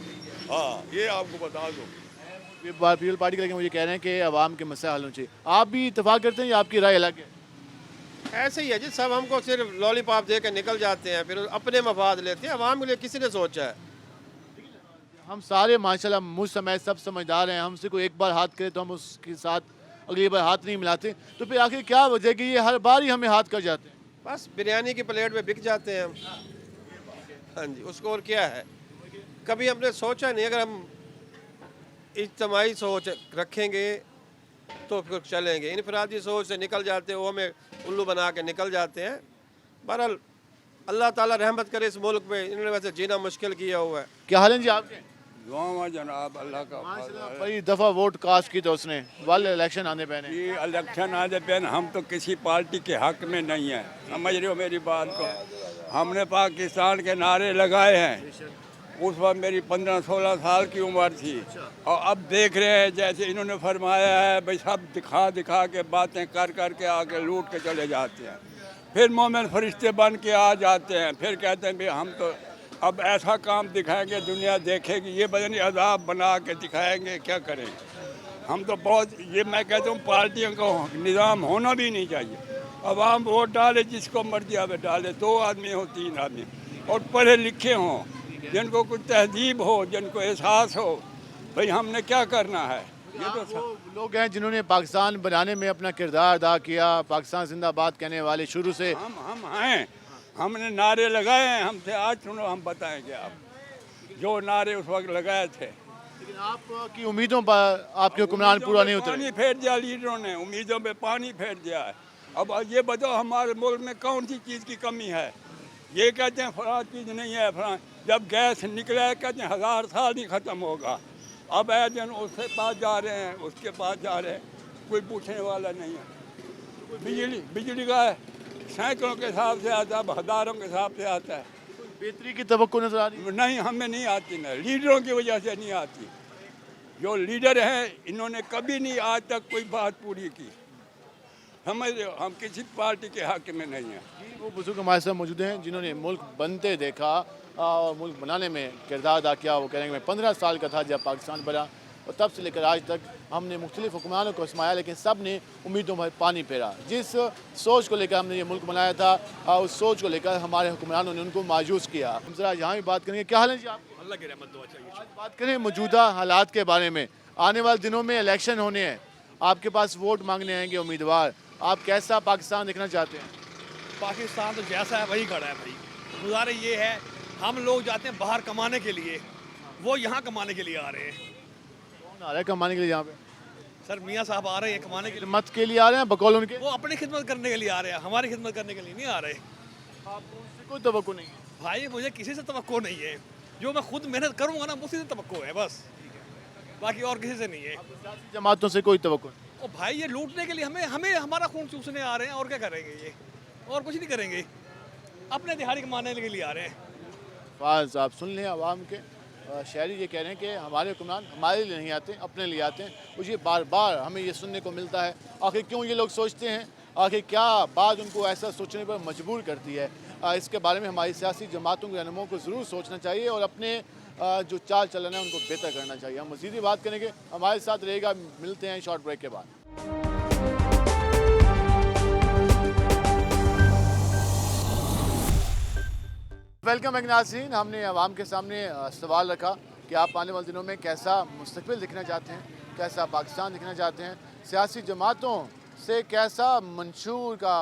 हाँ ये आपको बता दूँ। पीपल पार्टी के, लेकिन मुझे कह रहे हैं कि आवाम के मसले हल होने चाहिए। आप भी इत्तेफाक करते हैं या आपकी राय अलग है? ऐसे ही है जी, सब हमको सिर्फ लॉलीपॉप दे के निकल जाते हैं, फिर अपने मफाद लेते हैं। अवाम के लिए किसी ने सोचा है? हम सारे माशाल्लाह मुझ समय सब समझदार हैं। हमसे कोई एक बार हाथ करे तो हम उसके साथ अगली बार हाथ नहीं मिलाते। तो फिर आखिर क्या वजह कि ये हर बार ही हमें हाथ कर जाते हैं? बस बिरयानी की प्लेट में बिक जाते हैं हम। हाँ जी, उसको और क्या है। कभी हमने सोचा नहीं, अगर हम इज्तिमाई सोच रखेंगे तो फिर चलेंगे। इनफरादी सोच से निकल जाते हैं, वो हमें उल्लू बना के निकल जाते हैं। बहरहाल अल्लाह ताला रहमत करे इस मुल्क में, इन्होंने वैसे जीना मुश्किल किया हुआ है। क्या हाल है जी आपके? दुआ जनाब, अल्लाह का बड़ी दफ़ा वोट कास्ट की तो उसने वाले इलेक्शन आने पहने। ये इलेक्शन आने पहन हम तो किसी पार्टी के हक में नहीं है, समझ रहे हो मेरी बात को। हमने पाकिस्तान के नारे लगाए हैं, उस वक्त मेरी 15-16 साल की उम्र थी। और अब देख रहे हैं जैसे इन्होंने फरमाया है भाई सब दिखा दिखा के बातें कर कर के आके लूट के चले जाते हैं, फिर मोमिन फरिश्ते बन के आ जाते हैं, फिर कहते हैं भाई हम तो अब ऐसा काम दिखाएंगे दुनिया देखेगी, ये बदन अजाब बना के दिखाएंगे, क्या करेंगे। हम तो बहुत ये मैं कहता हूँ पार्टियों का निज़ाम होना भी नहीं चाहिए। अवाम वोट डाले जिसको मर्जी आवे डाले, 2 आदमी हो 3 आदमी, और पढ़े लिखे हों, जिनको कुछ तहजीब हो, जिनको एहसास हो भाई हमने क्या करना है। ये तो वो लोग हैं जिन्होंने पाकिस्तान बनाने में अपना किरदार अदा किया, पाकिस्तान जिंदाबाद कहने वाले शुरू से हम हैं, हमने नारे लगाए हैं। हमसे आज सुनो हम बताएंगे आप जो नारे उस वक्त लगाए थे। लेकिन आपकी उम्मीदों पर आपके हुक्मरान पूरा नहीं उतरे। पानी फेर दिया लीडरों ने, उम्मीदों पे पानी फेर दिया है। अब ये बताओ हमारे मुल्क में कौन सी चीज़ की कमी है। ये कहते हैं फलां चीज़ नहीं है, फलां जब गैस निकला है कहते हैं 1000 साल नहीं ख़त्म होगा। अब है जन उसके पास जा रहे हैं, उसके पास जा रहे हैं, कोई पूछने वाला नहीं है। बिजली का सैकड़ों के हिसाब से आता है, हज़ारों के हिसाब से आता है। बेहतरी की तवक्को नजर आ रही है? नहीं, हमें नहीं आती ना, लीडरों की वजह से नहीं आती। जो लीडर हैं इन्होंने कभी नहीं आज तक कोई बात पूरी की। हम किसी पार्टी के हक में नहीं हैं। वो बुजुर्ग हमारे साथ मौजूद हैं जिन्होंने मुल्क बनते देखा और मुल्क बनाने में किरदार अदा किया। वो कह रहे हैं मैं 15 साल का था जब पाकिस्तान बना, और तब से लेकर आज तक हमने मुख्तलिफ हुक्मरानों को आजमाया, लेकिन सब ने उम्मीदों में पानी फेरा। जिस सोच को लेकर हमने ये मुल्क बनाया था, उस सोच को लेकर हमारे हुक्मरानों ने उनको मायूस किया। हम जरा यहाँ भी बात करेंगे। क्या हाल है जी आपके? अल्लाह की रहमत दुआ चाहिए। आज बात करें मौजूदा हालात के बारे में। आने वाले दिनों में इलेक्शन होने हैं, आपके पास वोट मांगने आएंगे उम्मीदवार, आप कैसा पाकिस्तान देखना चाहते हैं? पाकिस्तान तो जैसा है वही खड़ा है भाई। गुजारे ये है हम लोग जाते हैं बाहर कमाने के लिए, वो यहाँ कमाने के लिए आ रहे हैं। कौन आ रहा है कमाने के लिए यहाँ पे? सर मियाँ साहब आ रहे हैं कमाने के लिए। मत के लिए आ रहे हैं बकौल उनके? वो अपनी खिदमत करने के लिए आ रहे हैं, हमारी खिदमत करने के लिए नहीं आ रहे। आपको उनसे कोई तवक्को नहीं है? भाई मुझे किसी से तवक्को नहीं है, जो मैं खुद मेहनत करूँगा ना उसी से तवक्को है बस, बाकी और किसी से नहीं है। जमातों से कोई तवक्को नहीं? और भाई ये लूटने के लिए हमें हमारा खून चूसने आ रहे हैं, और क्या करेंगे ये, और कुछ नहीं करेंगे, अपने दिहाड़ी कमाने के लिए आ रहे हैं। फाज आप सुन लें आवाम के शहरी ये कह रहे हैं कि हमारे हुक्मरान हमारे लिए नहीं आते, अपने लिए आते हैं। मुझे बार बार हमें ये सुनने को मिलता है। आखिर क्यों ये लोग सोचते हैं, आखिर क्या बात उनको ऐसा सोचने पर मजबूर करती है? इसके बारे में हमारी सियासी जमातों के रहनुमाओं को ज़रूर सोचना चाहिए और अपने जो चाल चलन है उनको बेहतर करना चाहिए। हम मज़ीद ही बात करेंगे, हमारे साथ रहेगा। मिलते हैं शॉर्ट ब्रेक के बाद। वेलकम बैक नाज़रीन। हमने आवाम के सामने सवाल रखा कि आप आने वाले दिनों में कैसा मुस्तकबिल दिखना चाहते हैं, कैसा पाकिस्तान दिखना चाहते हैं, सियासी जमातों से कैसा मंशूर का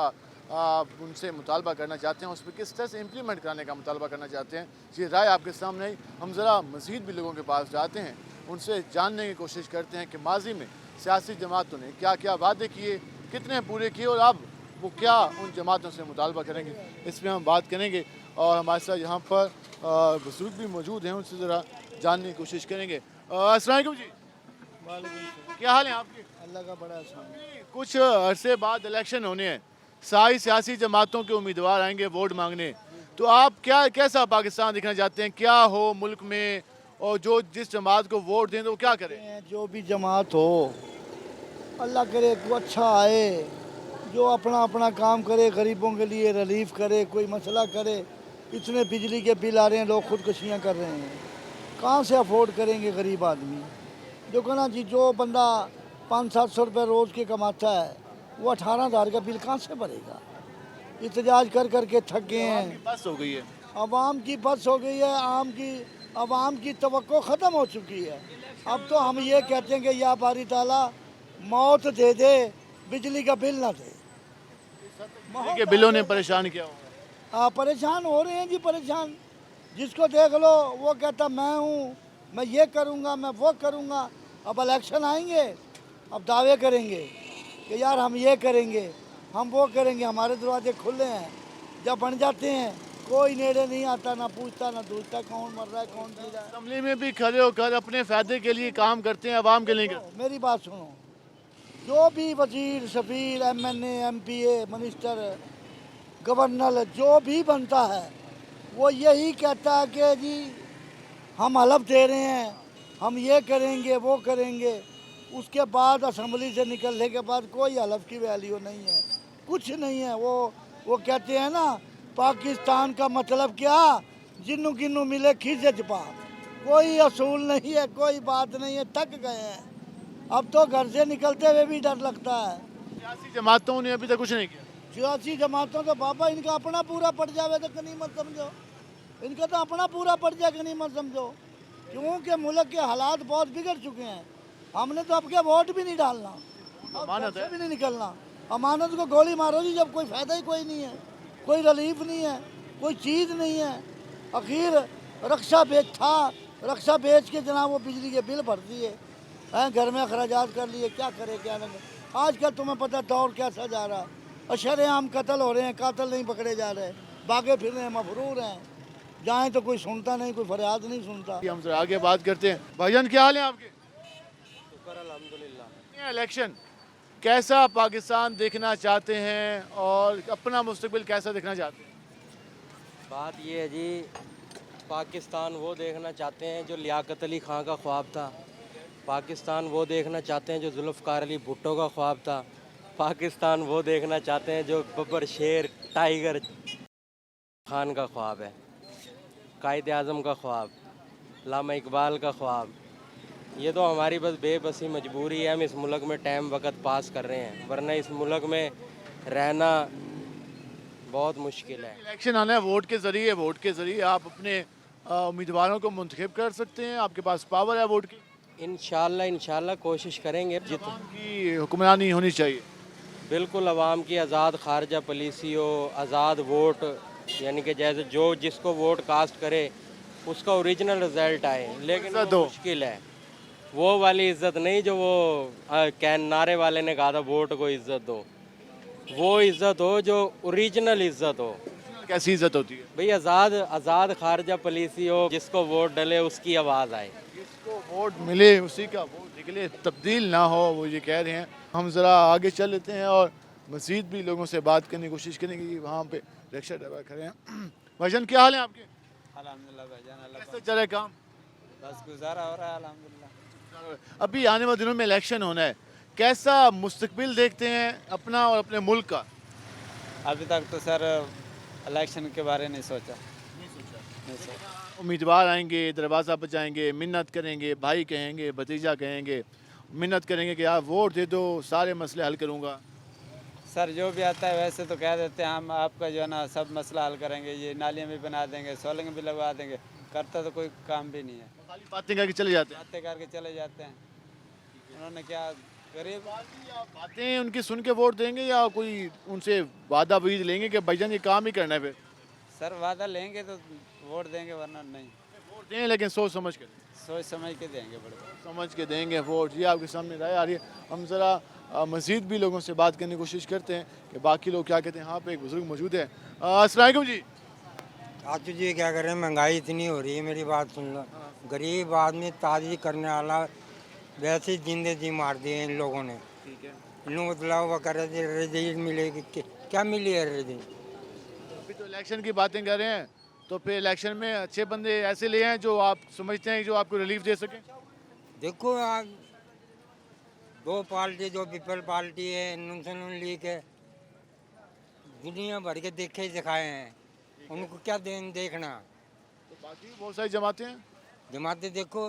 उनसे मुतालबा करना चाहते हैं, उस पर किस तरह से इम्प्लीमेंट कराने का मुतालबा करना चाहते हैं। ये राय आपके सामने ही। हम ज़रा मज़ीद भी लोगों के पास जाते हैं, उनसे जानने की कोशिश करते हैं कि माजी में सियासी जमातों ने क्या क्या वादे किए, कितने पूरे किए और अब वो क्या उन जमातों से मुतालबा करेंगे, इस पर हम बात करेंगे। और हमारे साथ यहाँ पर बुजुर्ग भी मौजूद हैं, उनसे ज़रा जानने की कोशिश करेंगे। अस्सलाम वालेकुम जी, क्या हाल है आपके? अल्लाह का बड़ा एहसान। कुछ अरसे बाद इलेक्शन होने हैं, सारी सियासी जमातों के उम्मीदवार आएंगे वोट मांगने, तो आप क्या कैसा पाकिस्तान दिखना चाहते हैं? क्या हो मुल्क में, और जो जिस जमात को वोट दें तो वो क्या करें? जो भी जमात हो अल्लाह करे को अच्छा आए, जो अपना अपना काम करे, गरीबों के लिए रिलीफ करे, कोई मसला करे। इतने बिजली के बिल आ रहे हैं, लोग खुदकुशियाँ कर रहे हैं, कहाँ से अफोर्ड करेंगे गरीब आदमी? जो कहना जी जो बंदा 500-700 रुपये रोज़ के कमाता है वो 18,000 का बिल कहाँ से भरेगा? एहतजाज कर कर के थक गए हैं। बस हो गई है, आवाम की बस हो गई है, आवाम की तवक्को ख़त्म हो चुकी है। अब तो हम ये कहते हैं कि या बारी ताला मौत दे दे, बिजली का बिल ना दे। के बिलों ने परेशान किया होगा। परेशान हो रहे हैं जी, परेशान। जिसको देख लो वो कहता मैं हूँ, मैं ये करूँगा, मैं वो करूँगा। अब इलेक्शन आएंगे, अब दावे करेंगे कि यार हम ये करेंगे, हम वो करेंगे, हमारे दरवाजे खुले हैं। जब बन जाते हैं कोई नेड़े नहीं आता, ना पूछता ना दूसता कौन मर रहा है कौन जी रहा है। असेंबली में भी खड़े होकर अपने फ़ायदे के लिए काम करते हैं, आवाम के लिए। मेरी बात सुनो, जो भी वजीर, सफीर, MNA, MPA, मिनिस्टर, गवर्नर जो भी बनता है वो यही कहता है कि जी हम हलफ दे रहे हैं, हम ये करेंगे वो करेंगे, उसके बाद असम्बली से निकलने के बाद कोई हलफ की वैल्यू नहीं है, कुछ नहीं है। वो कहते हैं ना, पाकिस्तान का मतलब क्या, जिन्नू किन्नू मिले खींचे छपा, कोई असूल नहीं है, कोई बात नहीं है, थक गए हैं। अब तो घर से निकलते हुए भी डर लगता है। सियासी जमातों ने अभी तक कुछ नहीं किया। सियासी जमातों तो बाबा इनका अपना पूरा पड़ जावे तो कहीं मत समझो, इनका तो अपना पूरा पड़ जाए कहीं मत समझो, क्योंकि मुल्क के हालात बहुत बिगड़ चुके हैं। हमने तो अब के वोट भी नहीं डालना, अमानत है भी नहीं निकलना। अमानत को गोली मारो जी, जब कोई फायदा ही कोई नहीं है, कोई रिलीफ नहीं है, कोई चीज़ नहीं है। आखिर रक्षा बेच के जनाब वो बिजली के बिल भर दिए हैं, घर में अखराजात कर लिए, क्या करे क्या नहीं। आजकल तुम्हें पता दौर कैसा जा रहा, अशरेआम कत्ल हो रहे हैं, कातिल नहीं पकड़े जा रहे, भागे फिर रहे हैं, मफरूर हैं, जाएं तो कोई सुनता नहीं, कोई फरियाद नहीं सुनता। हम जरा आगे बात करते हैं। भाईजान क्या हाल है आपके? अल्हम्दुलिल्लाह। इलेक्शन कैसा पाकिस्तान देखना चाहते हैं और अपना मुस्तकबिल कैसा देखना चाहते हैं? बात ये है जी, पाकिस्तान वो देखना चाहते हैं जो लियाकत अली खां का ख्वाब था, पाकिस्तान वो देखना चाहते हैं जो जुल्फ़कार अली भुट्टो का ख्वाब था, पाकिस्तान वो देखना चाहते हैं जो बब्बर शेर टाइगर खान का ख्वाब है, कायद आज़म का ख्वाब, लामा इकबाल का ख्वाब। ये तो हमारी बस बेबसी मजबूरी है, हम इस मुल्क में टाइम वक्त पास कर रहे हैं, वरना इस मुल्क में रहना बहुत मुश्किल है। इलेक्शन आना है, वोट के ज़रिए आप अपने उम्मीदवारों को मुंतखब कर सकते हैं, आपके पास पावर है वोट की। इंशाल्लाह कोशिश करेंगे की हुक्मरानी होनी चाहिए। बिल्कुल, अवाम की आज़ाद खारजा पॉलिसी हो, आज़ाद वोट, यानी कि जैसे जो जिसको वोट कास्ट करे उसका ओरिजिनल रिज़ल्ट आए, लेकिन वो मुश्किल है। वो वाली इज़्ज़त नहीं जो वो कैन नारे वाले ने कहा था, वोट को इज़्ज़त दो। वो इज़्ज़त हो जो ओरिजिनल इज़्ज़त हो। कैसी इज़्ज़त होती है भाई? आज़ाद खारजा पॉलिसी हो, जिसको वोट डले उसकी आवाज़ आए, जिसको वोट मिले उसी का वोट निकले, तब्दील ना हो, वो ये कह रहे हैं। हम ज़रा आगे चल लेते हैं और मज़ीद भी लोगों से बात करने की कोशिश करेंगे। वहाँ पे रिक्शा ड्राइवर खड़े हैं। भाईजान क्या हाल है आपके? अल्हम्दुलिल्लाह भाईजान, कैसे चल रहा है काम? बस गुजारा हो रहा है अल्हम्दुलिल्लाह। अभी आने वाले दिनों में इलेक्शन होना है, कैसा मुस्तकबिल देखते हैं अपना और अपने मुल्क का? अभी तक तो सर इलेक्शन के बारे नहीं सोचा। उम्मीदवार आएंगे, दरवाज़ा बजाएंगे, मिन्नत करेंगे, भाई कहेंगे, भतीजा कहेंगे, मिन्नत करेंगे कि आप वोट दे दो, सारे मसले हल करूँगा। सर जो भी आता है वैसे तो कह देते हैं हम आपका जो है ना सब मसला हल करेंगे, ये नालियाँ भी बना देंगे, सोलंग भी लगवा देंगे, करता तो कोई काम भी नहीं है, खाली बातें करके चले जाते हैं। बातें करके चले जाते हैं। उन्होंने क्या गरीब बातें उनकी सुन के वोट देंगे या कोई उनसे वादा वहीद लेंगे कि भाईजान ये काम ही करना है? फिर सर वादा लेंगे तो वोट देंगे, वरना नहीं। वोट दें लेकिन सोच समझ के, सोच समझ के देंगे, बड़े समझ के देंगे वोट। ये आपके सामने राय आ रही है। हम ज़रा मज़ीद भी लोगों से बात करने की कोशिश करते हैं कि बाकी लोग क्या कहते हैं। यहाँ पे एक बुजुर्ग मौजूद है। अस्सलाम वालेकुम जी। आज जी क्या करें, महंगाई इतनी हो रही है, मेरी बात सुन लो। गरीब आदमी ताजी करने वाला वैसे ही जिंदगी मार दी है इन लोगों ने। ठीक है, इन्हों बदलाव वो कर रहे थे, रजीद मिलेगी, क्या मिली है रजीद? अभी तो इलेक्शन की बातें कर रहे हैं, तो फिर इलेक्शन में अच्छे बंदे ऐसे ले हैं जो आप समझते हैं जो आपको रिलीफ दे सकें? देखो आज दो पार्टी, जो पीपल पार्टी है, नून लीग है, दुनिया भर के देखे दिखाए हैं, उनको क्या देखना। तो बाकी बहुत सारी जमातें हैं। जमातें देखो,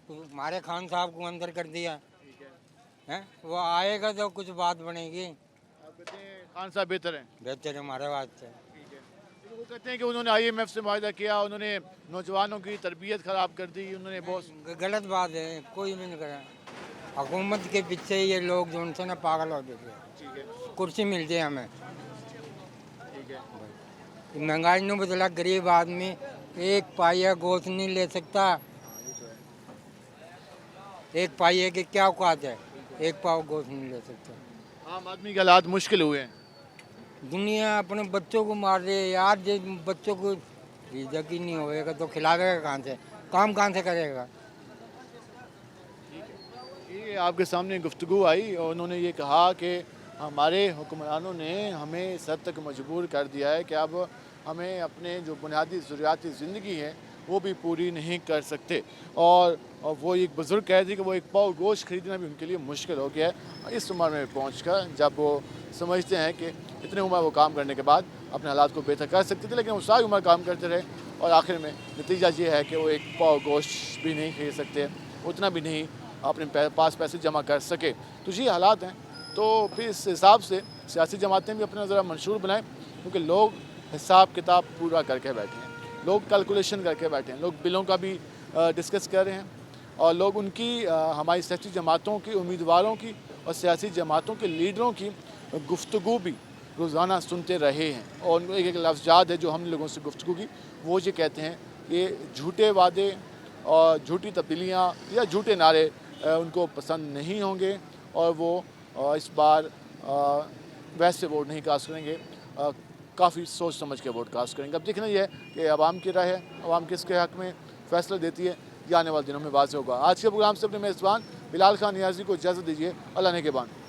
हमारे खान साहब को अंदर कर दिया है, वो आएगा तो कुछ बात बनेगी। आप कहते हैं खान साहब बेहतर हैं? बेहतर है हमारे वास्ते। वो कहते हैं कि उन्होंने IMF से मुआहदा किया, उन्होंने नौजवानों की तरबियत ख़राब कर दी, उन्होंने बहुत गलत बात है, कोई भी नहीं करा। हुकूमत के पीछे ये लोग जो उनसे ना पागल हो गए, कुर्सी मिल जाए हमें। महंगाई नहीं बदला, गरीब आदमी एक पाइया गोश्त नहीं ले सकता। एक पाइये की क्या औकात है, एक पाव गोश्त नहीं ले सकता। आम आदमी के हालात मुश्किल हुए हैं। दुनिया अपने बच्चों को मार रही है यार, जो बच्चों को रिज़्क़ ही नहीं होएगा तो खिलाएगा कहाँ से, काम कहाँ से करेगा? ये आपके सामने गुफ्तगू आई और उन्होंने ये कहा कि हमारे हुक्मरानों ने हमें इस हद तक मजबूर कर दिया है कि अब हमें अपने जो बुनियादी ज़रूरियाती ज़िंदगी है वो भी पूरी नहीं कर सकते। और वो एक बुज़ुर्ग कह दी कि वो एक पाव गोश्त खरीदना भी उनके लिए मुश्किल हो गया है इस उम्र में पहुंचकर, जब वो समझते हैं कि इतने उम्र वो काम करने के बाद अपने हालात को बेहतर कर सकते थे, लेकिन वो सारी उम्र काम करते रहे और आखिर में नतीजा ये है कि वो एक पाव गोश्त भी नहीं खरीद सकते, उतना भी नहीं अपने पास पैसे जमा कर सके। तो ये हालात हैं। तो फिर इस हिसाब से सियासी जमातें भी अपना ज़रा मंशूर बनाएं, क्योंकि लोग हिसाब किताब पूरा करके बैठे हैं, लोग कैलकुलेशन करके बैठे हैं, लोग बिलों का भी डिस्कस कर रहे हैं और लोग उनकी हमारी सियासी जमातों की उम्मीदवारों की और सियासी जमातों के लीडरों की गुफ्तगू भी रोज़ाना सुनते रहे हैं। और एक लफ्ज़ याद है जो हम लोगों से गुफ्तगू की, वो ये कहते हैं कि झूठे वादे और झूठी तब्दीलियाँ या झूठे नारे उनको पसंद नहीं होंगे और वो इस बार वैसे वोट नहीं कास्ट करेंगे, काफ़ी सोच समझ के वोट कास्ट करेंगे। अब देखना यह है कि आवाम की राय है, आवाम किसके हक़ में फ़ैसला देती है, ये आने वाले दिनों में वाज़ेह होगा। आज के प्रोग्राम से अपने मेज़बान बिलाल खान नियाज़ी को इजाज़त दीजिए। अल्लाह ने के बान।